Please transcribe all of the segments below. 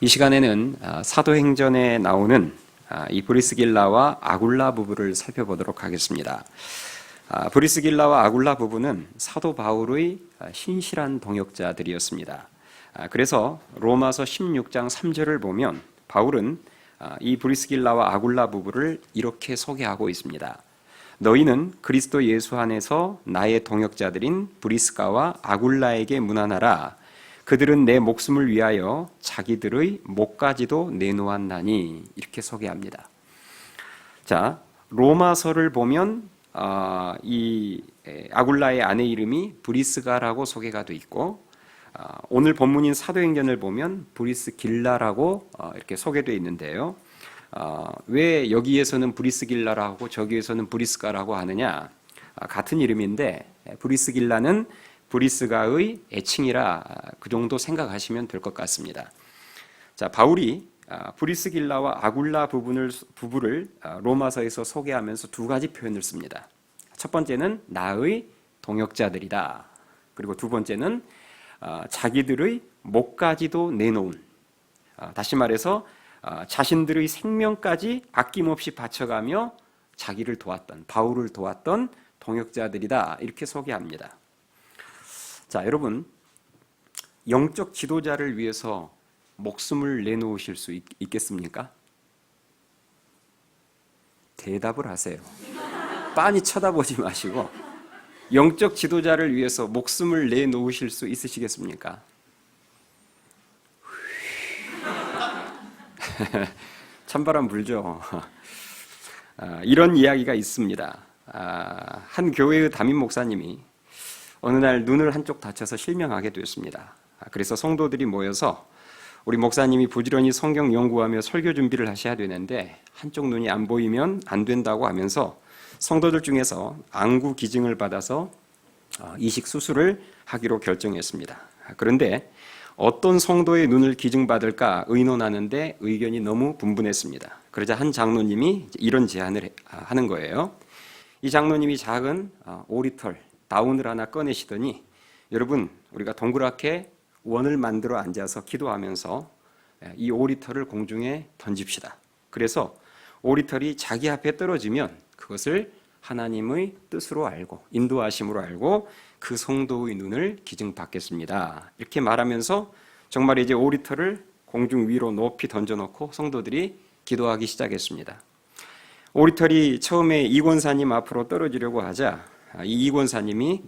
이 시간에는 사도행전에 나오는 이 브리스길라와 아굴라 부부를 살펴보도록 하겠습니다. 브리스길라와 아굴라 부부는 사도 바울의 신실한 동역자들이었습니다. 그래서 로마서 16장 3절을 보면 바울은 이 브리스길라와 아굴라 부부를 이렇게 소개하고 있습니다. 너희는 그리스도 예수 안에서 나의 동역자들인 브리스가와 아굴라에게 문안하라. 그들은 내 목숨을 위하여 자기들의 목까지도 내놓았나니, 이렇게 소개합니다. 자, 로마서를 보면 이 아굴라의 아내 이름이 브리스가라고 소개가 돼 있고, 오늘 본문인 사도행전을 보면 브리스길라라고 이렇게 소개되어 있는데요. 왜 여기에서는 브리스길라라고 저기에서는 브리스가라고 하느냐? 같은 이름인데 브리스길라는 브리스가의 애칭이라 그 정도 생각하시면 될 것 같습니다. 자, 바울이 브리스길라와 아굴라 부부를 로마서에서 소개하면서 두 가지 표현을 씁니다. 첫 번째는 나의 동역자들이다. 그리고 두 번째는 자기들의 목까지도 내놓은, 다시 말해서 자신들의 생명까지 아낌없이 바쳐가며 자기를 도왔던, 바울을 도왔던 동역자들이다, 이렇게 소개합니다. 자, 여러분, 영적 지도자를 위해서 목숨을 내놓으실 수 있겠습니까? 대답을 하세요. 빤히 쳐다보지 마시고 영적 지도자를 위해서 목숨을 내놓으실 수 있으시겠습니까? 찬바람 불죠. 이런 이야기가 있습니다. 한 교회의 담임 목사님이 어느 날 눈을 한쪽 다쳐서 실명하게 되었습니다. 그래서 성도들이 모여서 우리 목사님이 부지런히 성경 연구하며 설교 준비를 하셔야 되는데 한쪽 눈이 안 보이면 안 된다고 하면서 성도들 중에서 안구 기증을 받아서 이식 수술을 하기로 결정했습니다. 그런데 어떤 성도의 눈을 기증받을까 의논하는데 의견이 너무 분분했습니다. 그러자 한 장로님이 이런 제안을 하는 거예요. 이 장로님이 작은 오리털, 다운을 하나 꺼내시더니, 여러분, 우리가 동그랗게 원을 만들어 앉아서 기도하면서 이 오리털을 공중에 던집시다. 그래서 오리털이 자기 앞에 떨어지면 그것을 하나님의 뜻으로 알고 인도하심으로 알고 그 성도의 눈을 기증받겠습니다. 이렇게 말하면서 정말 이제 오리털을 공중 위로 높이 던져놓고 성도들이 기도하기 시작했습니다. 오리털이 처음에 이권사님 앞으로 떨어지려고 하자 이 이권사님이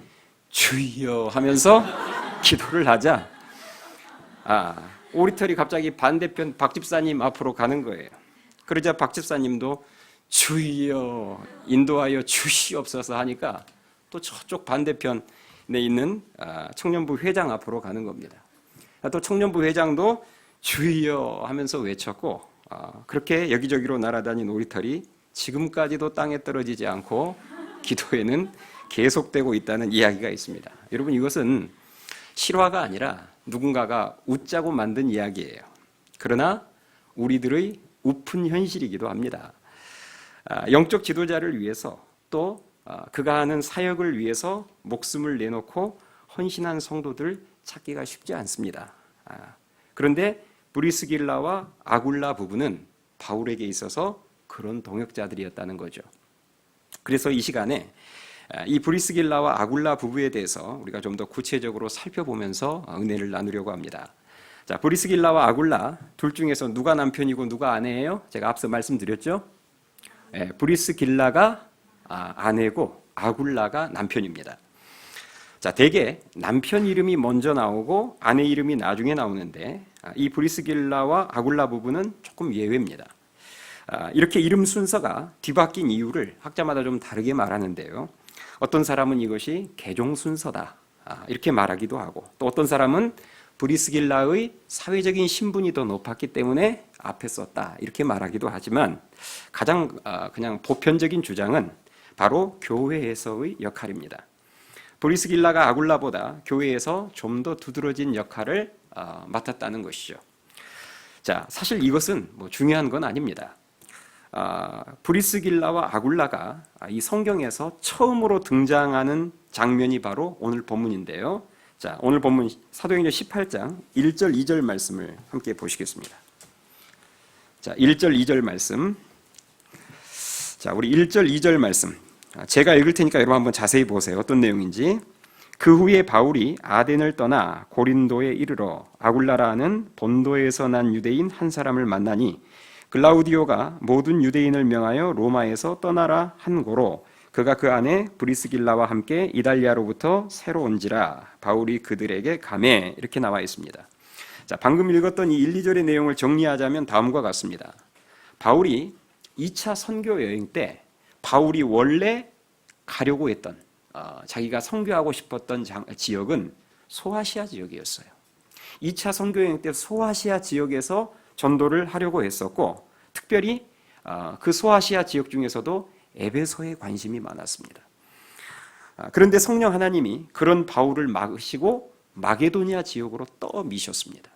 주여 하면서 기도를 하자 오리털이 갑자기 반대편 박집사님 앞으로 가는 거예요. 그러자 박집사님도 주여 인도하여 주시옵소서 하니까 또 저쪽 반대편에 있는 청년부 회장 앞으로 가는 겁니다. 또 청년부 회장도 주여 하면서 외쳤고, 그렇게 여기저기로 날아다닌 오리털이 지금까지도 땅에 떨어지지 않고 기도에는 계속되고 있다는 이야기가 있습니다. 여러분, 이것은 실화가 아니라 누군가가 웃자고 만든 이야기예요. 그러나 우리들의 우픈 현실이기도 합니다. 영적 지도자를 위해서 또 그가 하는 사역을 위해서 목숨을 내놓고 헌신한 성도들 찾기가 쉽지 않습니다. 그런데 브리스길라와 아굴라 부부는 바울에게 있어서 그런 동역자들이었다는 거죠. 그래서 이 시간에 이 브리스길라와 아굴라 부부에 대해서 우리가 좀 더 구체적으로 살펴보면서 은혜를 나누려고 합니다. 자, 브리스길라와 아굴라 둘 중에서 누가 남편이고 누가 아내예요? 제가 앞서 말씀드렸죠? 브리스길라가 아내고 아굴라가 남편입니다. 자, 대개 남편 이름이 먼저 나오고 아내 이름이 나중에 나오는데 이 브리스길라와 아굴라 부부는 조금 예외입니다. 이렇게 이름 순서가 뒤바뀐 이유를 학자마다 좀 다르게 말하는데요. 어떤 사람은 이것이 계종 순서다 이렇게 말하기도 하고, 또 어떤 사람은 브리스길라의 사회적인 신분이 더 높았기 때문에 앞에 썼다 이렇게 말하기도 하지만 가장 그냥 보편적인 주장은 바로 교회에서의 역할입니다. 브리스길라가 아굴라보다 교회에서 좀 더 두드러진 역할을 맡았다는 것이죠. 자, 사실 이것은 중요한 건 아닙니다. 브리스길라와 아굴라가 이 성경에서 처음으로 등장하는 장면이 바로 오늘 본문인데요. 자, 오늘 본문 사도행전 18장 1절 2절 말씀을 함께 보시겠습니다. 자, 1절 2절 말씀. 자, 우리 1절 2절 말씀. 제가 읽을 테니까 여러분 한번 자세히 보세요. 어떤 내용인지. 그 후에 바울이 아덴을 떠나 고린도에 이르러 아굴라라는 본도에서 난 유대인 한 사람을 만나니 글라우디오가 모든 유대인을 명하여 로마에서 떠나라 한 고로 그가 그 안에 브리스길라와 함께 이달리아로부터 새로 온지라 바울이 그들에게 가매 이렇게 나와 있습니다. 자, 방금 읽었던 이 1, 2절의 내용을 정리하자면 다음과 같습니다. 바울이 2차 선교 여행 때 바울이 원래 가려고 했던 자기가 선교하고 싶었던 지역은 소아시아 지역이었어요. 2차 선교 여행 때 소아시아 지역에서 전도를 하려고 했었고 특별히 그 소아시아 지역 중에서도 에베소에 관심이 많았습니다. 그런데 성령 하나님이 그런 바울을 막으시고 마게도니아 지역으로 떠미셨습니다.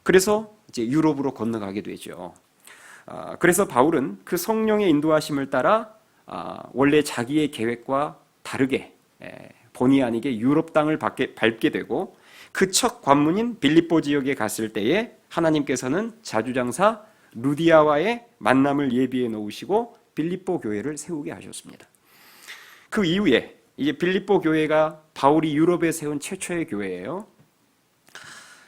그래서 이제 유럽으로 건너가게 되죠. 그래서 바울은 그 성령의 인도하심을 따라 원래 자기의 계획과 다르게 본의 아니게 유럽 땅을 밟게 되고 그 첫 관문인 빌립보 지역에 갔을 때에 하나님께서는 자주장사 루디아와의 만남을 예비해 놓으시고 빌립보 교회를 세우게 하셨습니다. 그 이후에 이제 빌립보 교회가 바울이 유럽에 세운 최초의 교회예요.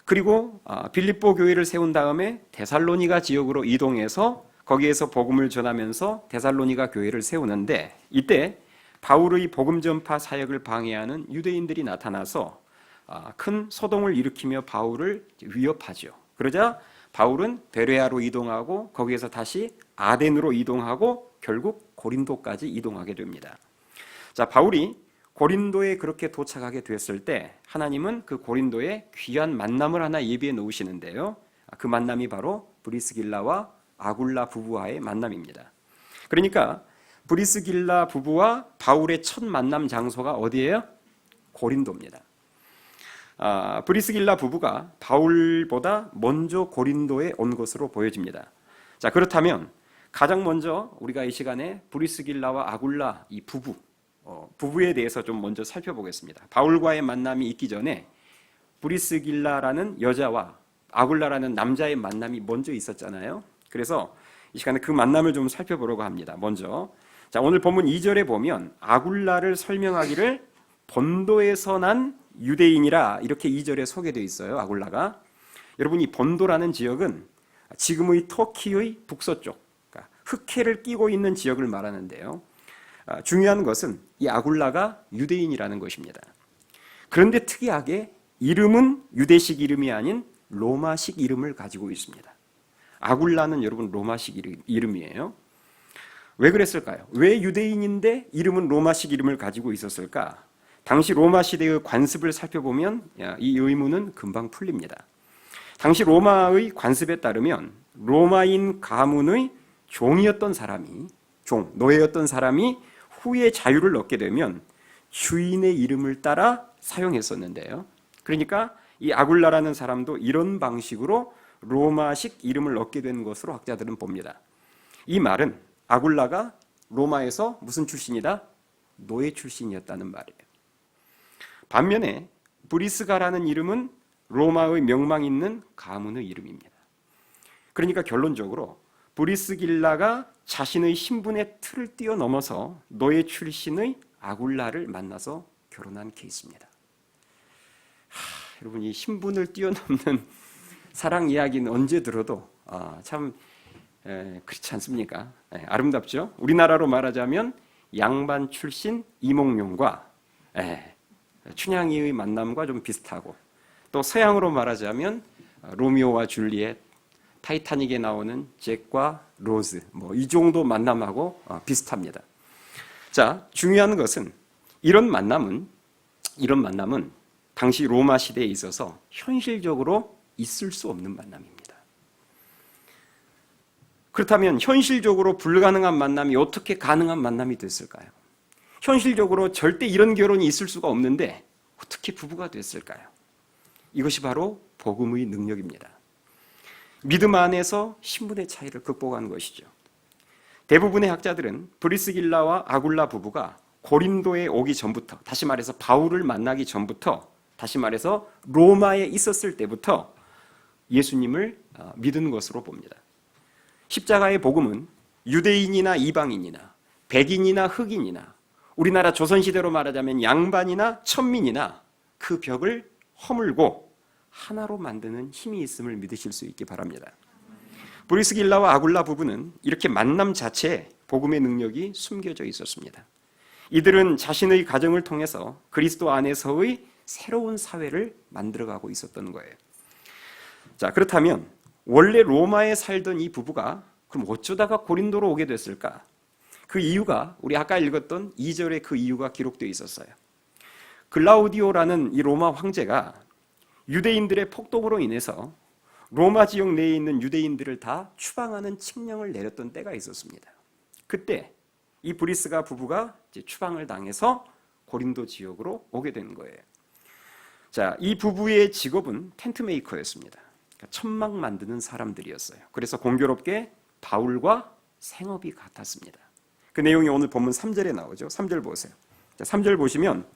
그리고 빌립보 교회를 세운 다음에 데살로니가 지역으로 이동해서 거기에서 복음을 전하면서 데살로니가 교회를 세우는데 이때 바울의 복음 전파 사역을 방해하는 유대인들이 나타나서 큰 소동을 일으키며 바울을 위협하죠. 그러자 바울은 베레아로 이동하고 거기에서 다시 아덴으로 이동하고 결국 고린도까지 이동하게 됩니다. 자, 바울이 고린도에 그렇게 도착하게 됐을 때 하나님은 그 고린도에 귀한 만남을 하나 예비해 놓으시는데요. 그 만남이 바로 브리스길라와 아굴라 부부와의 만남입니다. 그러니까 브리스길라 부부와 바울의 첫 만남 장소가 어디예요? 고린도입니다. 브리스길라 부부가 바울보다 먼저 고린도에 온 것으로 보여집니다. 자, 그렇다면 가장 먼저 우리가 이 시간에 브리스길라와 아굴라 이 부부에 대해서 좀 먼저 살펴보겠습니다. 바울과의 만남이 있기 전에 브리스길라라는 여자와 아굴라라는 남자의 만남이 먼저 있었잖아요. 그래서 이 시간에 그 만남을 좀 살펴보려고 합니다. 먼저 자, 오늘 본문 2절에 보면 아굴라를 설명하기를 본도에서 난 유대인이라 이렇게 2절에 소개되어 있어요. 아굴라가. 여러분, 이 본도라는 지역은 지금의 터키의 북서쪽, 그러니까 흑해를 끼고 있는 지역을 말하는데요. 중요한 것은 이 아굴라가 유대인이라는 것입니다. 그런데 특이하게 이름은 유대식 이름이 아닌 로마식 이름을 가지고 있습니다. 아굴라는 여러분 로마식 이름이에요. 왜 그랬을까요? 왜 유대인인데 이름은 로마식 이름을 가지고 있었을까? 당시 로마 시대의 관습을 살펴보면 이 의문은 금방 풀립니다. 당시 로마의 관습에 따르면 로마인 가문의 종이었던 사람이, 노예였던 사람이 후에 자유를 얻게 되면 주인의 이름을 따라 사용했었는데요. 그러니까 이 아굴라라는 사람도 이런 방식으로 로마식 이름을 얻게 된 것으로 학자들은 봅니다. 이 말은 아굴라가 로마에서 무슨 출신이다? 노예 출신이었다는 말이에요. 반면에 브리스가라는 이름은 로마의 명망 있는 가문의 이름입니다. 그러니까 결론적으로 브리스길라가 자신의 신분의 틀을 뛰어넘어서 노예 출신의 아굴라를 만나서 결혼한 케이스입니다. 여러분, 이 신분을 뛰어넘는 사랑 이야기는 언제 들어도 참 그렇지 않습니까? 아름답죠? 우리나라로 말하자면 양반 출신 이몽룡과 춘향이의 만남과 좀 비슷하고, 또 서양으로 말하자면 로미오와 줄리엣, 타이타닉에 나오는 잭과 로즈, 이 정도 만남하고 비슷합니다. 자, 중요한 것은 이런 만남은 당시 로마 시대에 있어서 현실적으로 있을 수 없는 만남입니다. 그렇다면 현실적으로 불가능한 만남이 어떻게 가능한 만남이 됐을까요? 현실적으로 절대 이런 결혼이 있을 수가 없는데 어떻게 부부가 됐을까요? 이것이 바로 복음의 능력입니다. 믿음 안에서 신분의 차이를 극복한 것이죠. 대부분의 학자들은 브리스길라와 아굴라 부부가 고린도에 오기 전부터, 다시 말해서 바울을 만나기 전부터 다시 말해서 로마에 있었을 때부터 예수님을 믿은 것으로 봅니다. 십자가의 복음은 유대인이나 이방인이나 백인이나 흑인이나 우리나라 조선시대로 말하자면 양반이나 천민이나 그 벽을 허물고 하나로 만드는 힘이 있음을 믿으실 수 있기 바랍니다. 브리스길라와 아굴라 부부는 이렇게 만남 자체에 복음의 능력이 숨겨져 있었습니다. 이들은 자신의 가정을 통해서 그리스도 안에서의 새로운 사회를 만들어가고 있었던 거예요. 자, 그렇다면 원래 로마에 살던 이 부부가 그럼 어쩌다가 고린도로 오게 됐을까? 그 이유가 우리 아까 읽었던 2절에 그 이유가 기록되어 있었어요. 글라우디오라는 이 로마 황제가 유대인들의 폭동으로 인해서 로마 지역 내에 있는 유대인들을 다 추방하는 칙령을 내렸던 때가 있었습니다. 그때 이 브리스가 부부가 이제 추방을 당해서 고린도 지역으로 오게 된 거예요. 자, 이 부부의 직업은 텐트 메이커였습니다. 그러니까 천막 만드는 사람들이었어요. 그래서 공교롭게 바울과 생업이 같았습니다. 그 내용이 오늘 본문 3절에 나오죠. 3절 보세요. 자, 3절 보시면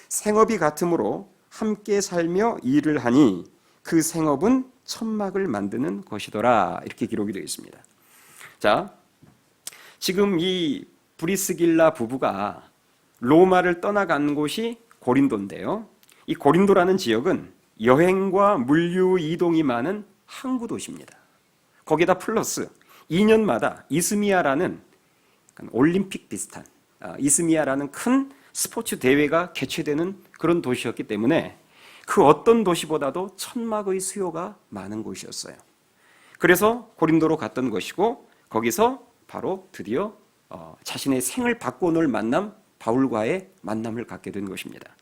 생업이 같으므로 함께 살며 일을 하니 그 생업은 천막을 만드는 것이더라. 이렇게 기록이 되어 있습니다. 자, 지금 이 브리스길라 부부가 로마를 떠나간 곳이 고린도인데요. 이 고린도라는 지역은 여행과 물류 이동이 많은 항구 도시입니다. 거기다 플러스 2년마다 이스미아라는 올림픽 비슷한 이스미아라는 큰 스포츠 대회가 개최되는 그런 도시였기 때문에 그 어떤 도시보다도 천막의 수요가 많은 곳이었어요. 그래서 고린도로 갔던 것이고 거기서 바로 드디어 자신의 생을 바꿔놓을 만남 바울과의 만남을 갖게 된 것입니다.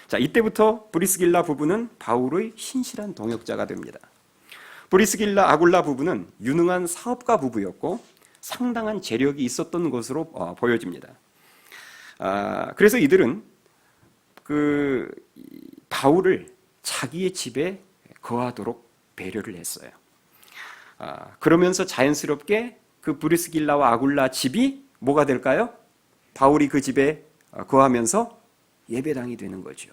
자, 이때부터 브리스길라 부부는 바울의 신실한 동역자가 됩니다. 브리스길라 아굴라 부부는 유능한 사업가 부부였고 상당한 재력이 있었던 것으로 보여집니다. 그래서 이들은 그 바울을 자기의 집에 거하도록 배려를 했어요. 그러면서 자연스럽게 그 브리스길라와 아굴라 집이 뭐가 될까요? 바울이 그 집에 거하면서 예배당이 되는 거죠.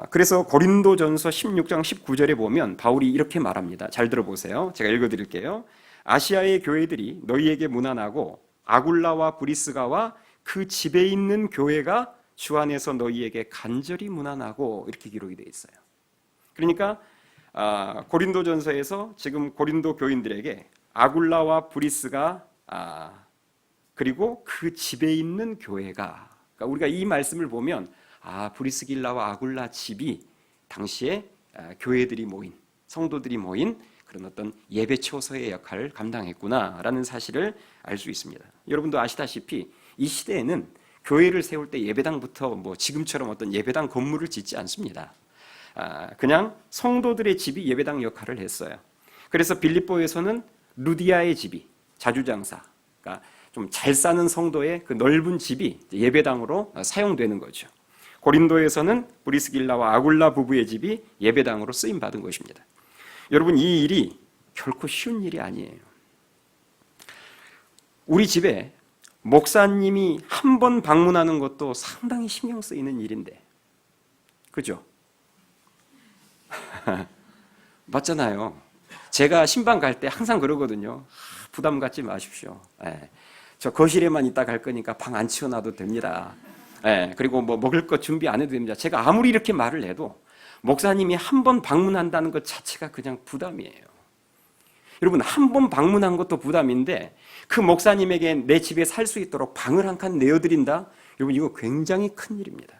그래서 고린도전서 16장 19절에 보면 바울이 이렇게 말합니다. 잘 들어보세요. 제가 읽어드릴게요. 아시아의 교회들이 너희에게 문안하고 아굴라와 브리스가와 그 집에 있는 교회가 주 안에서 너희에게 간절히 문안하고 이렇게 기록이 되어 있어요. 그러니까 고린도전서에서 지금 고린도 교인들에게 아굴라와 브리스가 그리고 그 집에 있는 교회가, 그러니까 우리가 이 말씀을 보면 브리스길라와 아굴라 집이 당시에 교회들이 모인, 성도들이 모인 그런 어떤 예배 처소의 역할을 감당했구나라는 사실을 알 수 있습니다. 여러분도 아시다시피 이 시대에는 교회를 세울 때 예배당부터 뭐 지금처럼 어떤 예배당 건물을 짓지 않습니다. 그냥 성도들의 집이 예배당 역할을 했어요. 그래서 빌립보에서는 루디아의 집이 자주장사, 그러니까 좀 잘 사는 성도의 그 넓은 집이 예배당으로 사용되는 거죠. 고린도에서는 브리스길라와 아굴라 부부의 집이 예배당으로 쓰임 받은 것입니다. 여러분, 이 일이 결코 쉬운 일이 아니에요. 우리 집에 목사님이 한 번 방문하는 것도 상당히 신경 쓰이는 일인데, 그죠? 맞잖아요. 제가 신방 갈 때 항상 그러거든요. 부담 갖지 마십시오. 저 거실에만 있다 갈 거니까 방 안 치워놔도 됩니다. 그리고 뭐 먹을 것 준비 안 해도 됩니다. 제가 아무리 이렇게 말을 해도 목사님이 한 번 방문한다는 것 자체가 그냥 부담이에요. 여러분, 한 번 방문한 것도 부담인데 그 목사님에게 내 집에 살 수 있도록 방을 한 칸 내어드린다? 여러분, 이거 굉장히 큰 일입니다.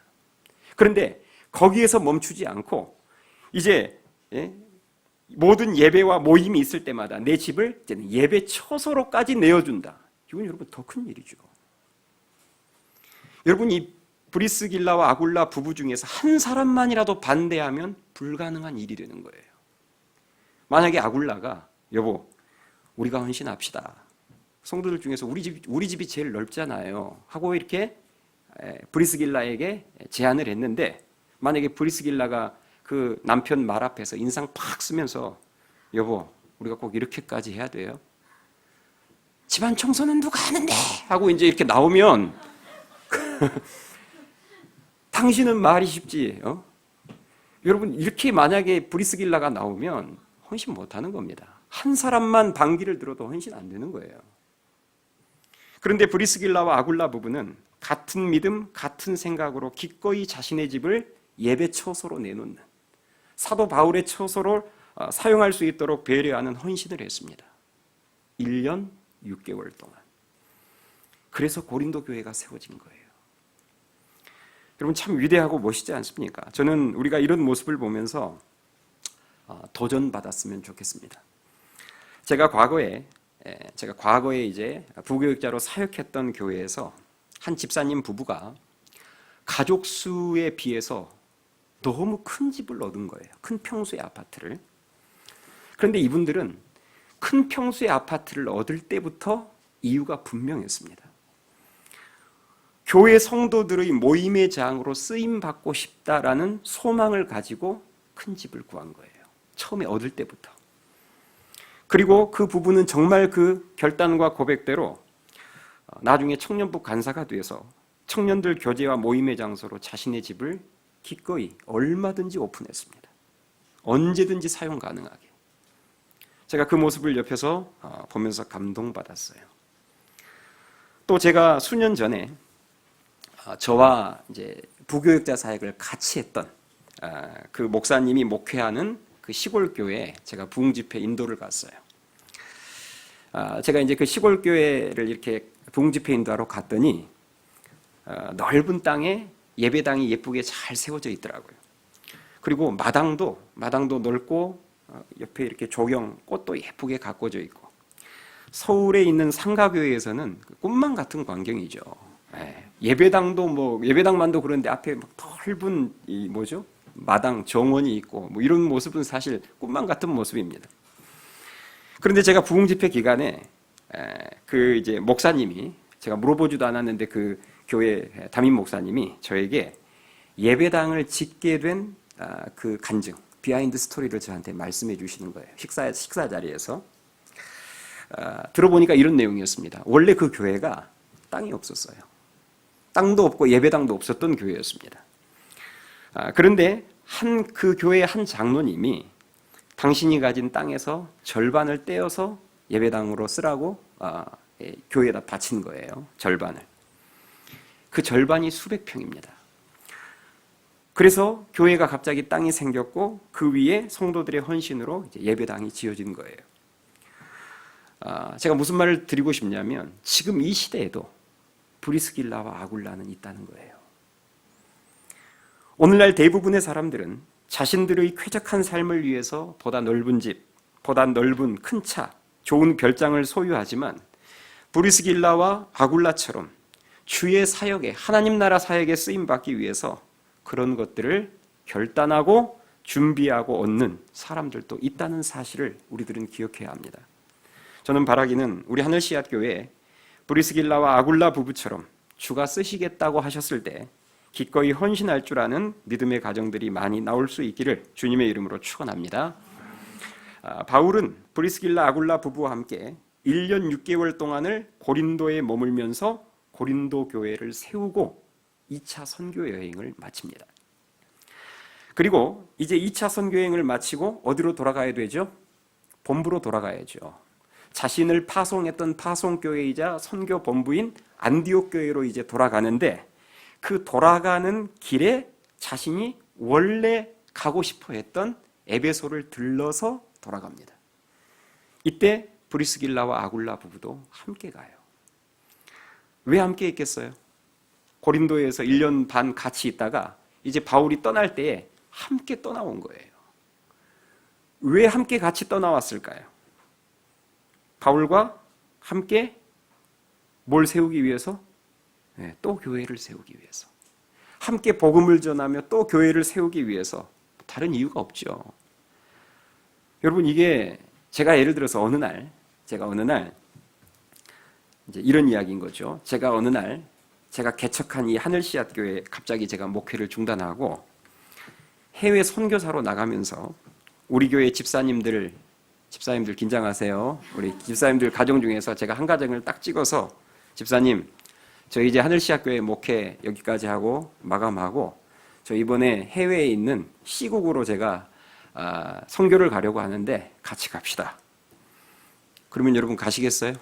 그런데 거기에서 멈추지 않고 이제 모든 예배와 모임이 있을 때마다 내 집을 예배 처소로까지 내어준다. 이건 여러분 더 큰 일이죠. 여러분, 이 브리스길라와 아굴라 부부 중에서 한 사람만이라도 반대하면 불가능한 일이 되는 거예요. 만약에 아굴라가 여보, 우리가 헌신합시다. 성도들 중에서 우리 집이 제일 넓잖아요. 하고 이렇게 브리스길라에게 제안을 했는데 만약에 브리스길라가 그 남편 말 앞에서 인상 팍 쓰면서 여보, 우리가 꼭 이렇게까지 해야 돼요? 집안 청소는 누가 하는데? 하고 이제 이렇게 나오면 당신은 말이 쉽지. 여러분 이렇게 만약에 브리스길라가 나오면 헌신 못하는 겁니다. 한 사람만 반기를 들어도 헌신 안 되는 거예요. 그런데 브리스길라와 아굴라 부부는 같은 믿음, 같은 생각으로 기꺼이 자신의 집을 예배 처소로 내놓는, 사도 바울의 처소를 사용할 수 있도록 배려하는 헌신을 했습니다. 1년 6개월 동안. 그래서 고린도 교회가 세워진 거예요. 여러분 참 위대하고 멋있지 않습니까? 저는 우리가 이런 모습을 보면서 도전받았으면 좋겠습니다. 제가 과거에 이제 부교육자로 사역했던 교회에서 한 집사님 부부가 가족 수에 비해서 너무 큰 집을 얻은 거예요. 큰 평수의 아파트를. 그런데 이분들은 큰 평수의 아파트를 얻을 때부터 이유가 분명했습니다. 교회 성도들의 모임의 장으로 쓰임받고 싶다라는 소망을 가지고 큰 집을 구한 거예요. 처음에 얻을 때부터. 그리고 그 부부는 정말 그 결단과 고백대로 나중에 청년부 간사가 돼서 청년들 교제와 모임의 장소로 자신의 집을 기꺼이 얼마든지 오픈했습니다. 언제든지 사용 가능하게. 제가 그 모습을 옆에서 보면서 감동받았어요. 또 제가 수년 전에 저와 이제 부교육자 사역을 같이 했던 그 목사님이 목회하는 그 시골 교회에 제가 부흥 집회 인도를 갔어요. 제가 이제 그 시골 교회를 이렇게 부흥 집회 인도하러 갔더니 넓은 땅에 예배당이 예쁘게 잘 세워져 있더라고요. 그리고 마당도 넓고 옆에 이렇게 조경 꽃도 예쁘게 가꿔져 있고, 서울에 있는 상가교회에서는 꿈만 같은 광경이죠. 예배당만도 그런데 앞에 막 넓은 마당 정원이 있고 이런 모습은 사실 꿈만 같은 모습입니다. 그런데 제가 부흥 집회 기간에 그 이제 목사님이, 제가 물어보지도 않았는데 그 교회 담임 목사님이 저에게 예배당을 짓게 된 그 간증, 비하인드 스토리를 저한테 말씀해 주시는 거예요. 식사 자리에서. 들어보니까 이런 내용이었습니다. 원래 그 교회가 땅이 없었어요. 땅도 없고 예배당도 없었던 교회였습니다. 그런데 그 교회의 한 장로님이 당신이 가진 땅에서 절반을 떼어서 예배당으로 쓰라고 교회에다 바친 거예요. 절반을. 그 절반이 수백 평입니다. 그래서 교회가 갑자기 땅이 생겼고 그 위에 성도들의 헌신으로 이제 예배당이 지어진 거예요. 제가 무슨 말을 드리고 싶냐면 지금 이 시대에도 브리스길라와 아굴라는 있다는 거예요. 오늘날 대부분의 사람들은 자신들의 쾌적한 삶을 위해서 보다 넓은 집, 보다 넓은 큰 차, 좋은 별장을 소유하지만 브리스길라와 아굴라처럼 주의 사역에, 하나님 나라 사역에 쓰임받기 위해서 그런 것들을 결단하고 준비하고 얻는 사람들도 있다는 사실을 우리들은 기억해야 합니다. 저는 바라기는 우리 하늘씨앗교회에 브리스길라와 아굴라 부부처럼 주가 쓰시겠다고 하셨을 때 기꺼이 헌신할 줄 아는 믿음의 가정들이 많이 나올 수 있기를 주님의 이름으로 축원합니다. 바울은 브리스길라 아굴라 부부와 함께 1년 6개월 동안을 고린도에 머물면서 고린도 교회를 세우고 2차 선교 여행을 마칩니다. 그리고 이제 2차 선교 여행을 마치고 어디로 돌아가야 되죠? 본부로 돌아가야죠. 자신을 파송했던 파송교회이자 선교 본부인 안디옥 교회로 이제 돌아가는데, 그 돌아가는 길에 자신이 원래 가고 싶어 했던 에베소를 들러서 돌아갑니다. 이때 브리스길라와 아굴라 부부도 함께 가요. 왜 함께 있겠어요? 고린도에서 1년 반 같이 있다가 이제 바울이 떠날 때에 함께 떠나온 거예요. 왜 함께 같이 떠나왔을까요? 바울과 함께 뭘 세우기 위해서? 또 교회를 세우기 위해서. 함께 복음을 전하며 또 교회를 세우기 위해서. 다른 이유가 없죠. 여러분, 이게 제가 예를 들어서 어느 날 이제 이런 이야기인 거죠. 제가 어느 날 제가 개척한 이 하늘씨앗교회 갑자기 제가 목회를 중단하고 해외 선교사로 나가면서 우리 교회 집사님들 긴장하세요. 우리 집사님들 가정 중에서 제가 한 가정을 딱 찍어서, 집사님, 저 이제 하늘씨앗교회 목회 여기까지 하고 마감하고 저 이번에 해외에 있는 C국으로 제가 선교를 가려고 하는데 같이 갑시다. 그러면 여러분 가시겠어요?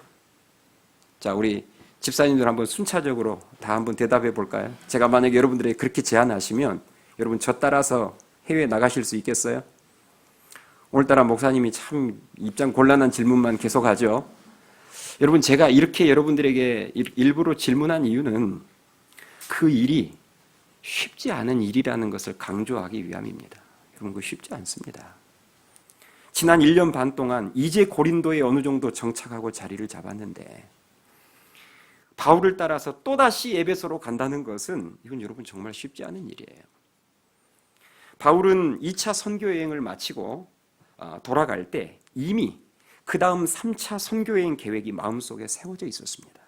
자, 우리 집사님들 한번 순차적으로 다 한번 대답해 볼까요? 제가 만약에 여러분들에게 그렇게 제안하시면 여러분 저 따라서 해외에 나가실 수 있겠어요? 오늘따라 목사님이 참 입장 곤란한 질문만 계속하죠. 여러분, 제가 이렇게 여러분들에게 일부러 질문한 이유는 그 일이 쉽지 않은 일이라는 것을 강조하기 위함입니다. 여러분, 그거 쉽지 않습니다. 지난 1년 반 동안 이제 고린도에 어느 정도 정착하고 자리를 잡았는데 바울을 따라서 또다시 에베소로 간다는 것은 이건 여러분 정말 쉽지 않은 일이에요. 바울은 2차 선교 여행을 마치고 돌아갈 때 이미 그 다음 3차 선교 여행 계획이 마음속에 세워져 있었습니다.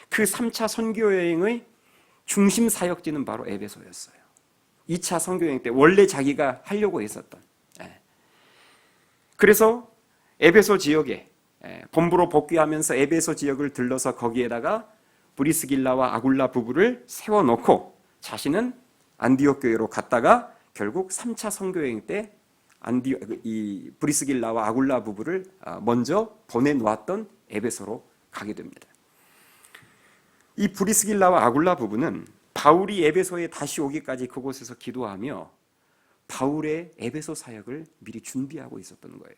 그 3차 선교 여행의 중심 사역지는 바로 에베소였어요. 2차 선교 여행 때 원래 자기가 하려고 했었던. 그래서 에베소 지역에 본부로 복귀하면서 에베소 지역을 들러서 거기에다가 브리스길라와 아굴라 부부를 세워놓고 자신은 안디옥 교회로 갔다가 결국 3차 선교 여행 때 이 브리스길라와 아굴라 부부를 먼저 보내놓았던 에베소로 가게 됩니다. 이 브리스길라와 아굴라 부부는 바울이 에베소에 다시 오기까지 그곳에서 기도하며 바울의 에베소 사역을 미리 준비하고 있었던 거예요.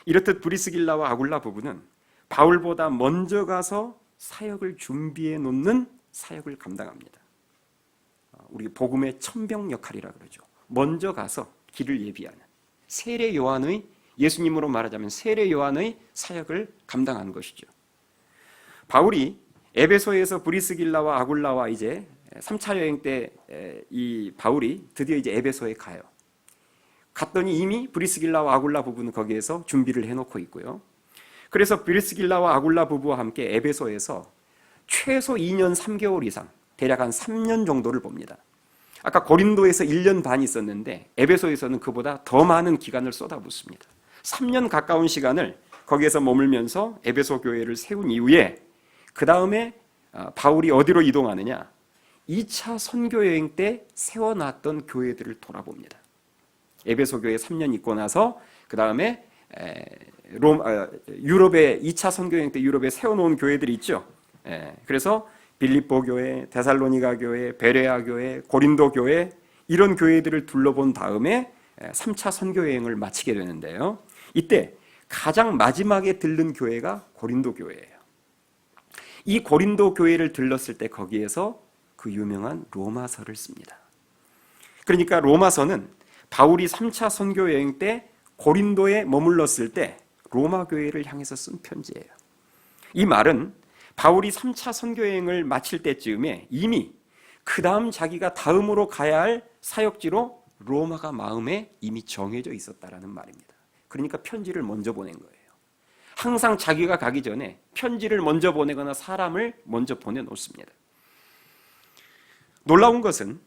이렇듯 브리스길라와 아굴라 부부는 바울보다 먼저 가서 사역을 준비해 놓는 사역을 감당합니다. 우리 복음의 천병 역할이라 그러죠. 먼저 가서 길을 예비하는 세례 요한의, 예수님으로 말하자면 세례 요한의 사역을 감당하는 것이죠. 바울이 에베소에서 브리스길라와 아굴라와 이제 3차 여행 때 이 바울이 드디어 이제 에베소에 가요. 갔더니 이미 브리스길라와 아굴라 부부는 거기에서 준비를 해놓고 있고요. 그래서 브리스길라와 아굴라 부부와 함께 에베소에서 최소 2년 3개월 이상, 대략 한 3년 정도를 봅니다. 아까 고린도에서 1년 반 있었는데 에베소에서는 그보다 더 많은 기간을 쏟아붓습니다. 3년 가까운 시간을 거기에서 머물면서 에베소 교회를 세운 이후에 그 다음에 바울이 어디로 이동하느냐? 2차 선교 여행 때 세워놨던 교회들을 돌아봅니다. 에베소 교회 3년 있고 나서 그 다음에 유럽에 2차 선교 여행 때 유럽에 세워놓은 교회들이 있죠. 그래서 빌립보 교회, 데살로니가 교회, 베레아 교회, 고린도 교회 이런 교회들을 둘러본 다음에 3차 선교 여행을 마치게 되는데요. 이때 가장 마지막에 들른 교회가 고린도 교회예요. 이 고린도 교회를 들렀을 때 거기에서 그 유명한 로마서를 씁니다. 그러니까 로마서는 바울이 3차 선교 여행 때 고린도에 머물렀을 때 로마 교회를 향해서 쓴 편지예요. 이 말은 바울이 3차 선교 여행을 마칠 때쯤에 이미 그 다음 자기가 다음으로 가야 할 사역지로 로마가 마음에 이미 정해져 있었다라는 말입니다. 그러니까 편지를 먼저 보낸 거예요. 항상 자기가 가기 전에 편지를 먼저 보내거나 사람을 먼저 보내놓습니다. 놀라운 것은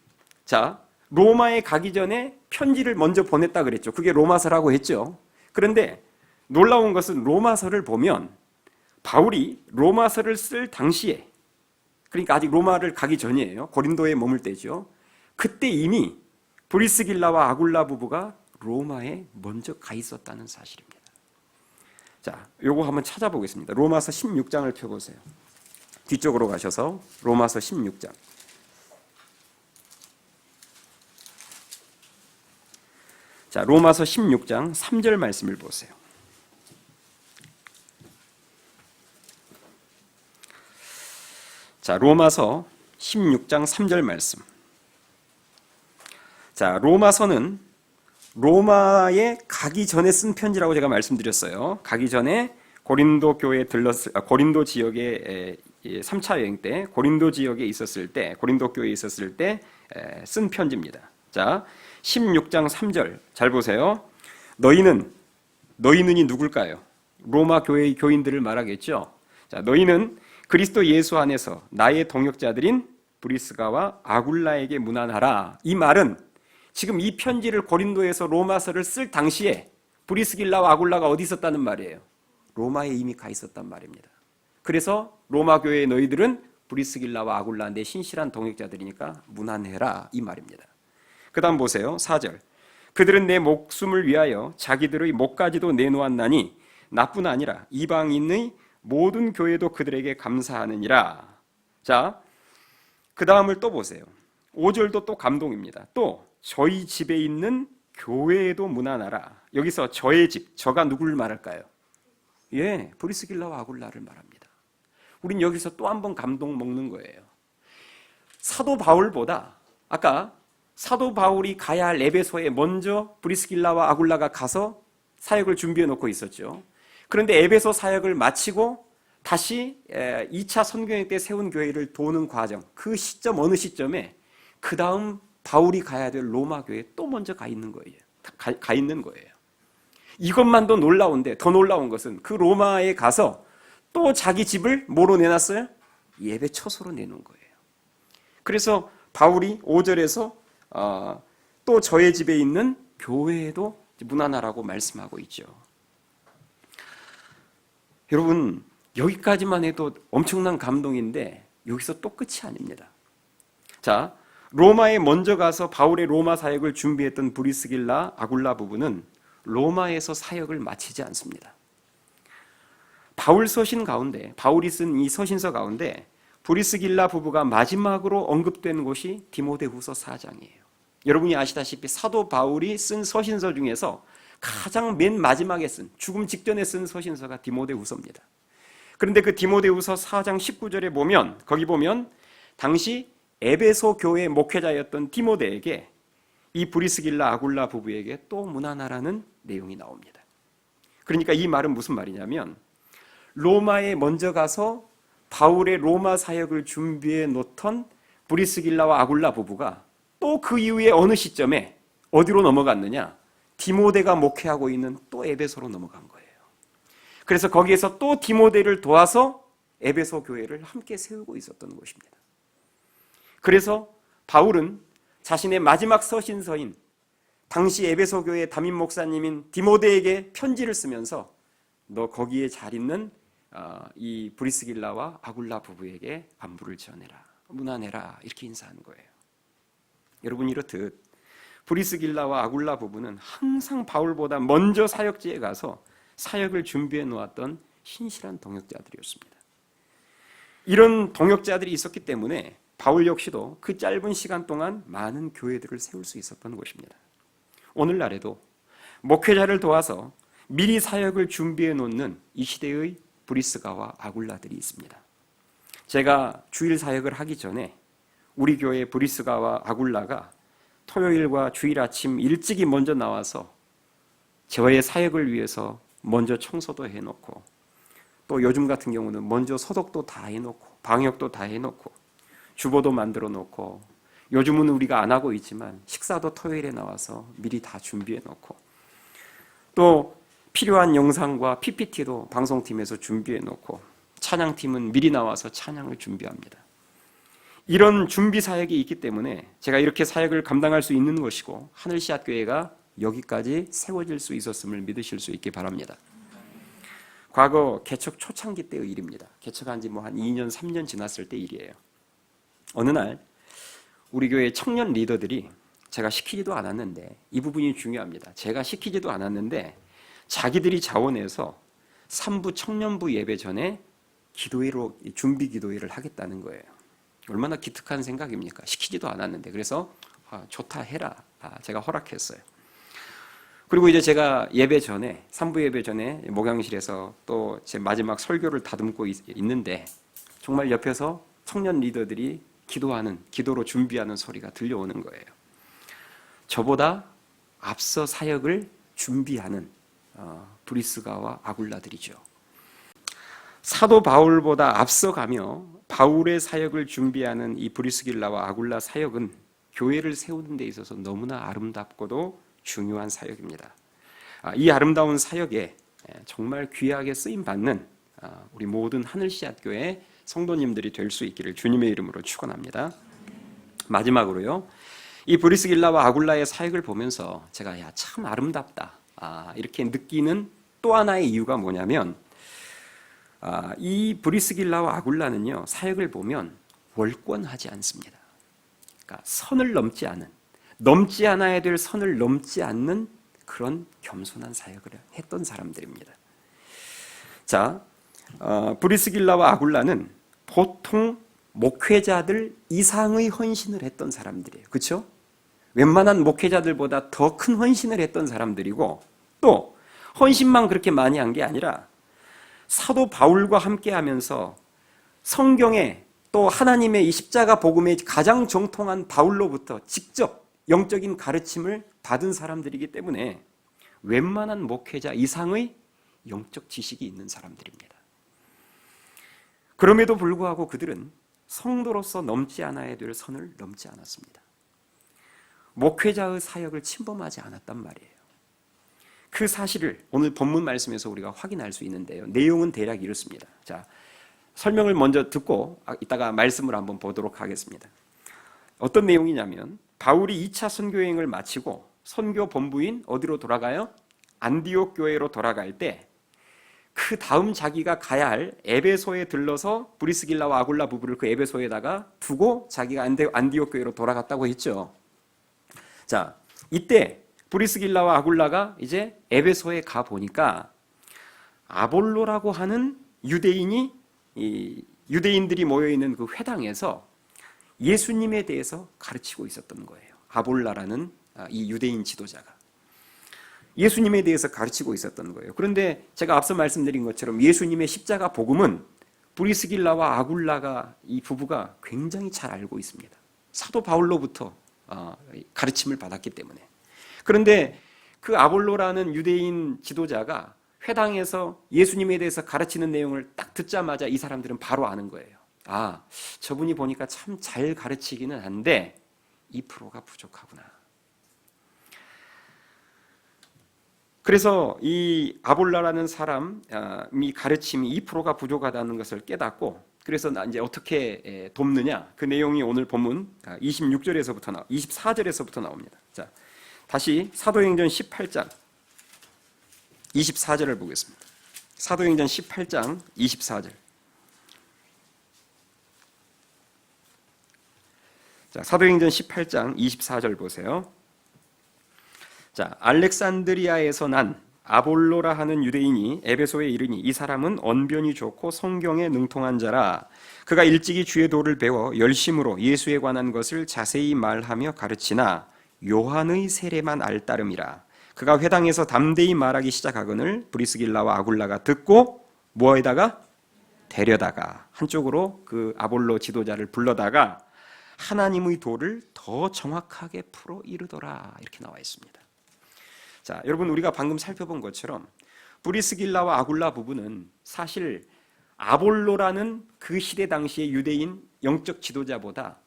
로마에 가기 전에 편지를 먼저 보냈다 그랬죠. 그게 로마서라고 했죠. 그런데 놀라운 것은 로마서를 보면 바울이 로마서를 쓸 당시에, 그러니까 아직 로마를 가기 전이에요. 고린도에 머물 때죠. 그때 이미 브리스길라와 아굴라 부부가 로마에 먼저 가 있었다는 사실입니다. 자, 요거 한번 찾아보겠습니다. 로마서 16장을 펴보세요. 뒤쪽으로 가셔서 로마서 16장. 자, 로마서 16장 3절 말씀을 보세요. 자, 로마서 16장 3절 말씀. 자, 로마서는 로마에 가기 전에 쓴 편지라고 제가 말씀드렸어요. 가기 전에 고린도 교회에 고린도 지역에 3차 여행 때 고린도 지역에 있었을 때, 고린도 교회에 있었을 때 쓴 편지입니다. 자, 16장 3절 잘 보세요. 너희는이 누굴까요? 로마 교회의 교인들을 말하겠죠. 자, 너희는 그리스도 예수 안에서 나의 동역자들인 브리스가와 아굴라에게 문안하라. 이 말은 지금 이 편지를 고린도에서 로마서를 쓸 당시에 브리스길라와 아굴라가 어디 있었다는 말이에요? 로마에 이미 가 있었단 말입니다. 그래서 로마 교회의 너희들은 브리스길라와 아굴라 내 신실한 동역자들이니까 무난해라 이 말입니다. 그 다음 보세요. 4절. 그들은 내 목숨을 위하여 자기들의 목까지도 내놓았나니 나뿐 아니라 이방인의 모든 교회도 그들에게 감사하느니라. 자, 그 다음을 또 보세요. 5절도 또 감동입니다. 또 저희 집에 있는 교회에도 문안하라. 여기서 저의 집, 저가 누구를 말할까요? 예, 브리스길라와 아굴라를 말합니다. 우린 여기서 또 한 번 감동 먹는 거예요. 사도 바울보다 아까 사도 바울이 가야 할 에베소에 먼저 브리스길라와 아굴라가 가서 사역을 준비해 놓고 있었죠. 그런데 에베소 사역을 마치고 다시 2차 선교행 때 세운 교회를 도는 과정, 그 시점 어느 시점에 그 다음 바울이 가야 될 로마 교회에 또 먼저 가 있는 거예요. 가 있는 거예요. 이것만도 놀라운데 더 놀라운 것은 그 로마에 가서 또 자기 집을 뭐로 내놨어요? 예배 처소로 내놓은 거예요. 그래서 바울이 5절에서 또 저의 집에 있는 교회에도 문안하라고 말씀하고 있죠. 여러분, 여기까지만 해도 엄청난 감동인데 여기서 또 끝이 아닙니다. 자, 로마에 먼저 가서 바울의 로마 사역을 준비했던 브리스길라, 아굴라 부부는 로마에서 사역을 마치지 않습니다. 바울 서신 가운데, 바울이 쓴 이 서신서 가운데 브리스길라 부부가 마지막으로 언급된 곳이 디모데후서 4장이에요. 여러분이 아시다시피 사도 바울이 쓴 서신서 중에서 가장 맨 마지막에 쓴, 죽음 직전에 쓴 서신서가 디모데후서입니다. 그런데 그 디모데후서 4장 19절에 보면, 거기 보면 당시 에베소 교회 목회자였던 디모데에게 이 브리스길라 아굴라 부부에게 또 문안하라는 내용이 나옵니다. 그러니까 이 말은 무슨 말이냐면 로마에 먼저 가서 바울의 로마 사역을 준비해 놓던 브리스길라와 아굴라 부부가 또 그 이후에 어느 시점에 어디로 넘어갔느냐? 디모데가 목회하고 있는 또 에베소로 넘어간 거예요. 그래서 거기에서 또 디모데를 도와서 에베소 교회를 함께 세우고 있었던 것입니다. 그래서 바울은 자신의 마지막 서신서인 당시 에베소 교회 담임 목사님인 디모데에게 편지를 쓰면서 너 거기에 잘 있는 이 브리스길라와 아굴라 부부에게 안부를 전해라, 문안해라 이렇게 인사하는 거예요. 여러분, 이렇듯 브리스길라와 아굴라 부부는 항상 바울보다 먼저 사역지에 가서 사역을 준비해 놓았던 신실한 동역자들이었습니다. 이런 동역자들이 있었기 때문에 바울 역시도 그 짧은 시간 동안 많은 교회들을 세울 수 있었던 것입니다. 오늘날에도 목회자를 도와서 미리 사역을 준비해 놓는 이 시대의 브리스가와 아굴라들이 있습니다. 제가 주일 사역을 하기 전에 우리 교회 브리스가와 아굴라가 토요일과 주일 아침 일찍이 먼저 나와서 저의 사역을 위해서 먼저 청소도 해놓고 또 요즘 같은 경우는 먼저 소독도 다 해놓고 방역도 다 해놓고 주보도 만들어 놓고 요즘은 우리가 안 하고 있지만 식사도 토요일에 나와서 미리 다 준비해 놓고 또 필요한 영상과 PPT도 방송팀에서 준비해 놓고 찬양팀은 미리 나와서 찬양을 준비합니다. 이런 준비 사역이 있기 때문에 제가 이렇게 사역을 감당할 수 있는 것이고 하늘씨앗교회가 여기까지 세워질 수 있었음을 믿으실 수 있기 바랍니다. 과거 개척 초창기 때의 일입니다. 개척한 지 한 2년, 3년 지났을 때 일이에요. 어느 날 우리 교회 청년 리더들이 제가 시키지도 않았는데 이 부분이 중요합니다. 제가 시키지도 않았는데 자기들이 자원해서 3부 청년부 예배 전에 기도회로 준비 기도회를 하겠다는 거예요. 얼마나 기특한 생각입니까? 시키지도 않았는데. 그래서 좋다 해라. 제가 허락했어요. 그리고 이제 제가 예배 전에 3부 예배 전에 목양실에서 또 제 마지막 설교를 다듬고 있는데 정말 옆에서 청년 리더들이 기도로 준비하는 소리가 들려오는 거예요. 저보다 앞서 사역을 준비하는 브리스가와 아굴라들이죠. 사도 바울보다 앞서가며 바울의 사역을 준비하는 이 브리스길라와 아굴라 사역은 교회를 세우는 데 있어서 너무나 아름답고도 중요한 사역입니다. 이 아름다운 사역에 정말 귀하게 쓰임받는 우리 모든 하늘씨앗교회 성도님들이 될 수 있기를 주님의 이름으로 축원합니다. 마지막으로요, 이 브리스길라와 아굴라의 사역을 보면서 제가 참 아름답다 이렇게 느끼는 또 하나의 이유가 뭐냐면 이 브리스길라와 아굴라는요 사역을 보면 월권하지 않습니다. 그러니까 선을 넘지 않아야 될 선을 넘지 않는 그런 겸손한 사역을 했던 사람들입니다. 자, 브리스길라와 아굴라는 보통 목회자들 이상의 헌신을 했던 사람들이에요. 그렇죠? 웬만한 목회자들보다 더 큰 헌신을 했던 사람들이고, 또 헌신만 그렇게 많이 한 게 아니라 사도 바울과 함께 하면서 성경에 또 하나님의 이 십자가 복음에 가장 정통한 바울로부터 직접 영적인 가르침을 받은 사람들이기 때문에 웬만한 목회자 이상의 영적 지식이 있는 사람들입니다. 그럼에도 불구하고 그들은 성도로서 넘지 않아야 될 선을 넘지 않았습니다. 목회자의 사역을 침범하지 않았단 말이에요. 그 사실을 오늘 본문 말씀에서 우리가 확인할 수 있는데요. 내용은 대략 이렇습니다. 자, 설명을 먼저 듣고 이따가 말씀을 한번 보도록 하겠습니다. 어떤 내용이냐면 바울이 2차 선교 여행을 마치고 선교 본부인 어디로 돌아가요? 안디옥 교회로 돌아갈 때 그 다음 자기가 가야 할 에베소에 들러서 브리스길라와 아굴라 부부를 그 에베소에다가 두고 자기가 안디옥 교회로 돌아갔다고 했죠. 자, 이때 브리스길라와 아굴라가 이제 에베소에 가 보니까 아볼로라고 하는 유대인들이 모여 있는 그 회당에서 예수님에 대해서 가르치고 있었던 거예요. 아볼라라는 이 유대인 지도자가 예수님에 대해서 가르치고 있었던 거예요. 그런데 제가 앞서 말씀드린 것처럼 예수님의 십자가 복음은 브리스길라와 아굴라가 이 부부가 굉장히 잘 알고 있습니다. 사도 바울로부터 가르침을 받았기 때문에. 그런데 그 아볼로라는 유대인 지도자가 회당에서 예수님에 대해서 가르치는 내용을 딱 듣자마자 이 사람들은 바로 아는 거예요. 아, 저분이 보니까 참 잘 가르치기는 한데 2%가 부족하구나. 그래서 이 아볼라라는 사람이 가르침이 2%가 부족하다는 것을 깨닫고, 그래서 이제 어떻게 돕느냐, 그 내용이 오늘 본문 24절에서부터 나옵니다. 자, 다시 사도행전 18장 24절을 보겠습니다. 사도행전 18장 24절. 자, 사도행전 18장 24절 보세요. 자, 알렉산드리아에서 난 아볼로라 하는 유대인이 에베소에 이르니 이 사람은 언변이 좋고 성경에 능통한 자라. 그가 일찍이 주의 도를 배워 열심으로 예수에 관한 것을 자세히 말하며 가르치나 요한의 세례만 알따름이라. 그가 회당에서 담대히 말하기 시작하거늘 브리스길라와 아굴라가 듣고 뭐에다가 데려다가 한쪽으로 그 아볼로 지도자를 불러다가 하나님의 도를 더 정확하게 풀어 이르더라. 이렇게 나와 있습니다. 자, 여러분, 우리가 방금 살펴본 것처럼 브리스길라와 아굴라 부부는 사실 아볼로라는 그 시대 당시의 유대인 영적 지도자보다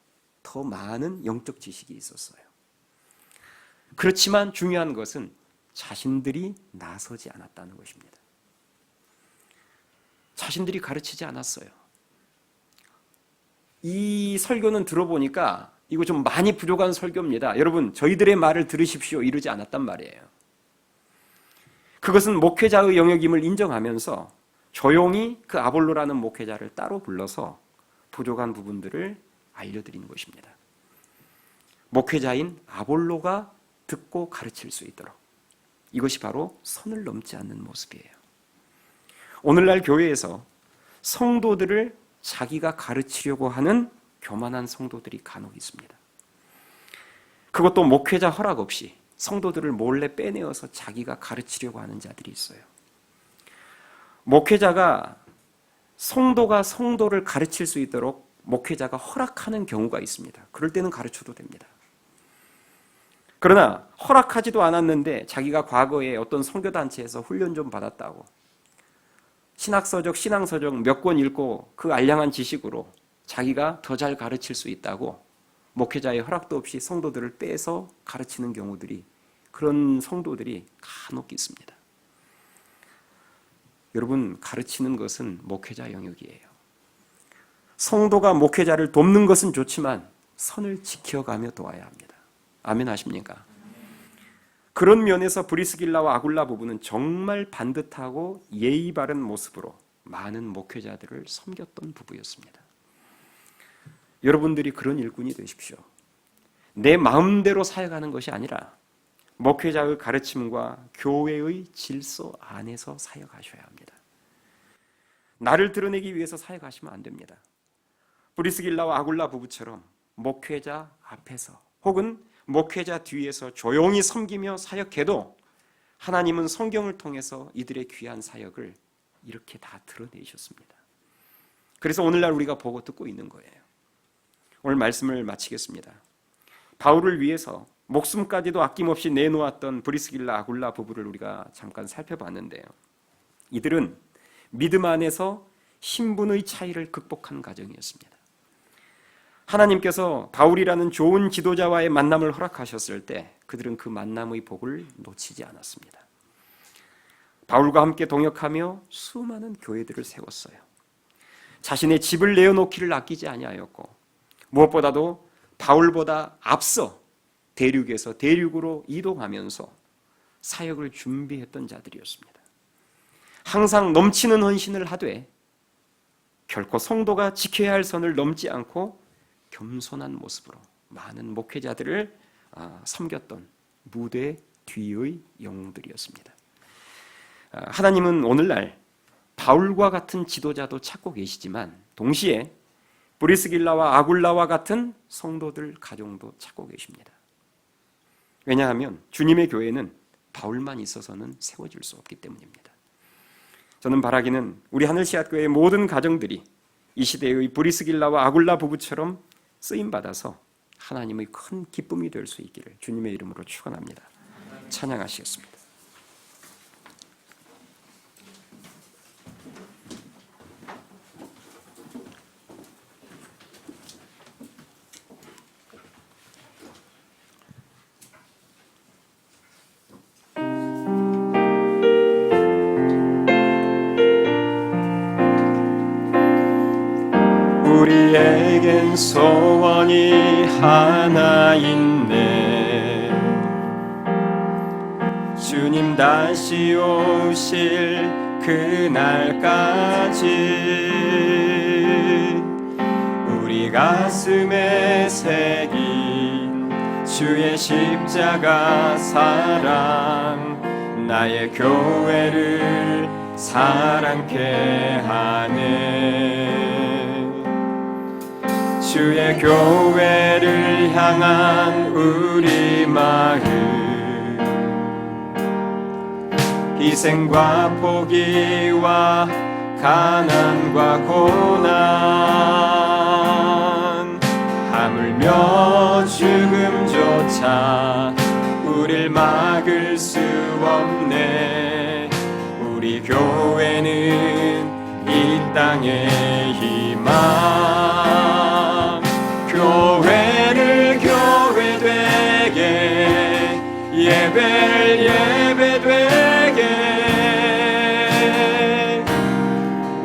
더 많은 영적 지식이 있었어요. 그렇지만 중요한 것은 자신들이 나서지 않았다는 것입니다. 자신들이 가르치지 않았어요. 이 설교는 들어보니까 이거 좀 많이 부족한 설교입니다. 여러분, 저희들의 말을 들으십시오. 이러지 않았단 말이에요. 그것은 목회자의 영역임을 인정하면서 조용히 그 아볼로라는 목회자를 따로 불러서 부족한 부분들을 알려드리는 것입니다. 목회자인 아볼로가 듣고 가르칠 수 있도록. 이것이 바로 선을 넘지 않는 모습이에요. 오늘날 교회에서 성도들을 자기가 가르치려고 하는 교만한 성도들이 간혹 있습니다. 그것도 목회자 허락 없이 성도들을 몰래 빼내어서 자기가 가르치려고 하는 자들이 있어요. 목회자가 성도가 성도를 가르칠 수 있도록 목회자가 허락하는 경우가 있습니다. 그럴 때는 가르쳐도 됩니다. 그러나 허락하지도 않았는데 자기가 과거에 어떤 선교단체에서 훈련 좀 받았다고 신학서적, 신앙서적 몇 권 읽고 그 알량한 지식으로 자기가 더 잘 가르칠 수 있다고 목회자의 허락도 없이 성도들을 빼서 가르치는 경우들이, 그런 성도들이 간혹 있습니다. 여러분, 가르치는 것은 목회자 영역이에요. 성도가 목회자를 돕는 것은 좋지만 선을 지켜가며 도와야 합니다. 아멘 하십니까? 그런 면에서 브리스길라와 아굴라 부부는 정말 반듯하고 예의 바른 모습으로 많은 목회자들을 섬겼던 부부였습니다. 여러분들이 그런 일꾼이 되십시오. 내 마음대로 사역하는 것이 아니라 목회자의 가르침과 교회의 질서 안에서 사역하셔야 합니다. 나를 드러내기 위해서 사역하시면 안 됩니다. 브리스길라와 아굴라 부부처럼 목회자 앞에서 혹은 목회자 뒤에서 조용히 섬기며 사역해도 하나님은 성경을 통해서 이들의 귀한 사역을 이렇게 다 드러내셨습니다. 그래서 오늘날 우리가 보고 듣고 있는 거예요. 오늘 말씀을 마치겠습니다. 바울을 위해서 목숨까지도 아낌없이 내놓았던 브리스길라 아굴라 부부를 우리가 잠깐 살펴봤는데요. 이들은 믿음 안에서 신분의 차이를 극복한 가정이었습니다. 하나님께서 바울이라는 좋은 지도자와의 만남을 허락하셨을 때 그들은 그 만남의 복을 놓치지 않았습니다. 바울과 함께 동역하며 수많은 교회들을 세웠어요. 자신의 집을 내어놓기를 아끼지 아니하였고 무엇보다도 바울보다 앞서 대륙에서 대륙으로 이동하면서 사역을 준비했던 자들이었습니다. 항상 넘치는 헌신을 하되 결코 성도가 지켜야 할 선을 넘지 않고 겸손한 모습으로 많은 목회자들을 섬겼던 무대 뒤의 영웅들이었습니다. 하나님은 오늘날 바울과 같은 지도자도 찾고 계시지만 동시에 브리스길라와 아굴라와 같은 성도들 가정도 찾고 계십니다. 왜냐하면 주님의 교회는 바울만 있어서는 세워질 수 없기 때문입니다. 저는 바라기는 우리 하늘씨앗교회의 모든 가정들이 이 시대의 브리스길라와 아굴라 부부처럼 쓰임받아서 하나님의 큰 기쁨이 될 수 있기를 주님의 이름으로 축원합니다. 찬양하시겠습니다. 우리에겐 소원이 하나 있네. 주님 다시 오실 그날까지 우리 가슴에 새긴 주의 십자가 사랑 나의 교회를 사랑케 하네. 주의 교회를 향한 우리 마음 희생과 포기와 가난과 고난 하물며 죽음조차 우릴 막을 수 없네. 우리 교회는 이 땅의 희망 교회를 교회되게 예배를 예배되게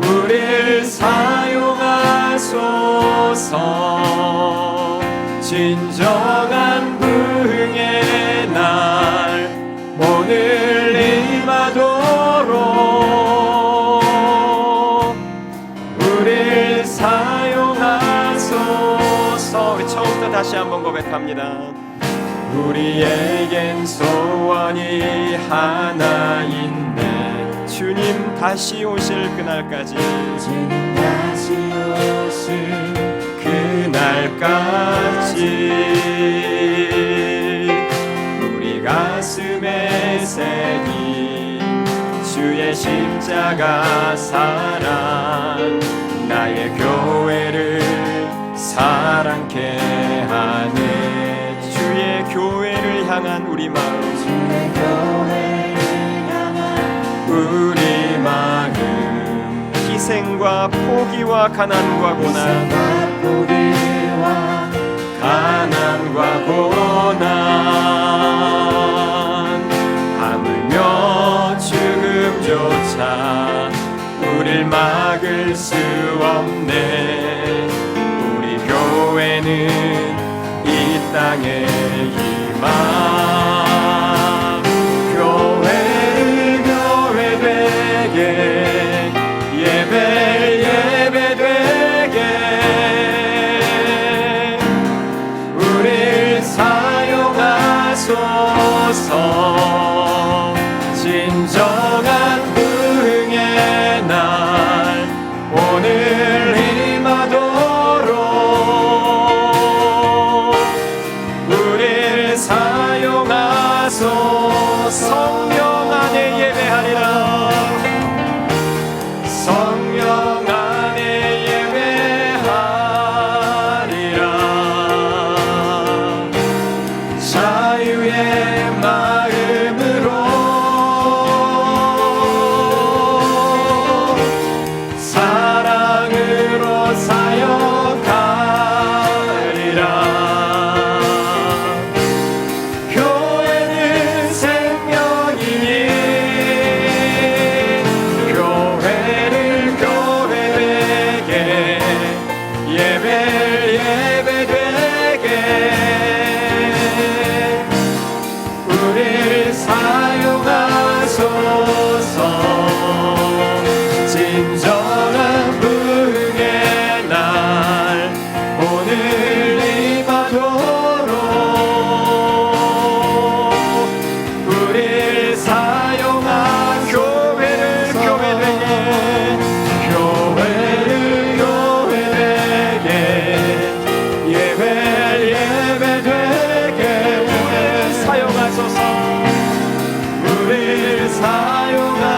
우릴 사용하소서. 진정한 부흥의 날 오늘 임하도록 우릴 사용하소서. 우리 처음부터 다시 한번 고백합니다. 우리에겐 소원이 하나 있네. 주님 다시 오실 그날까지 주님 다시 오실 그날까지 우리 가슴에 새긴 주의 십자가 사랑 나의 교회를 사랑케 하네. 주의 교회를 향한 우리 마음 주의 교회를 향한 우리 마음 희생과 포기와 가난과 고난 가난과 고난 하물며 죽음조차 우릴 막을 수 없네. 우리 교회는 이 땅의 희망 교회를 교회되게 예배되게 진정한 부흥의 날 오늘 임하도록 우릴 사용하소. 성령 안에 예배하리라. 성령 안에 예배하리라. 자유의 마음으로 사랑으로 사역하리라. 교회는 생명이니 교회를 교회되게 예배를 예배되게 우릴 사용하소서. 진정한 부흥의 날 오늘 임하도록 우릴 사용한 교회를 교회되게 교회를 교회되게 예배를 예배되게 우릴 사용하소서. 우릴 사용하소서.